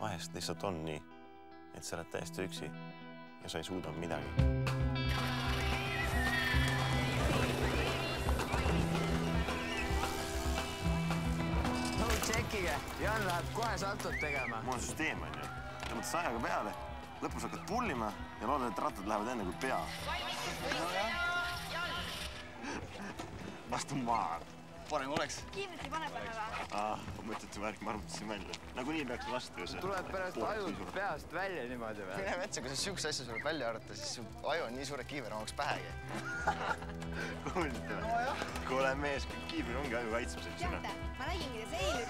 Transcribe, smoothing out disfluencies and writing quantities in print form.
Vahest lihtsalt on nii, et sa oled täiesti üksi ja sa ei suuda midagi. No tšekkige, Jan läheb kohe saltot tegema. Mul on süsteem, on ju. Tõmbad sajaga peale, lõpus hakkad pullima ja loodad, et rattad lähevad enne kui pea. Vastu maa. Parem oleks. Kiivriti pane peale või? Mõtletu värk, ma arvutasin välja. Nagu nii peaks vastu. Tuleb pärast ajud peast välja niimoodi või? Mine metsa, kui sa sihukese asja sulle välja arvata, siis su aju on nii suure kiiver, omaks pähegi. Kuulsite või? Kuule mees, kui kiiver ongi aju kaitsmiseks. Teate, ma nägingi, et see eile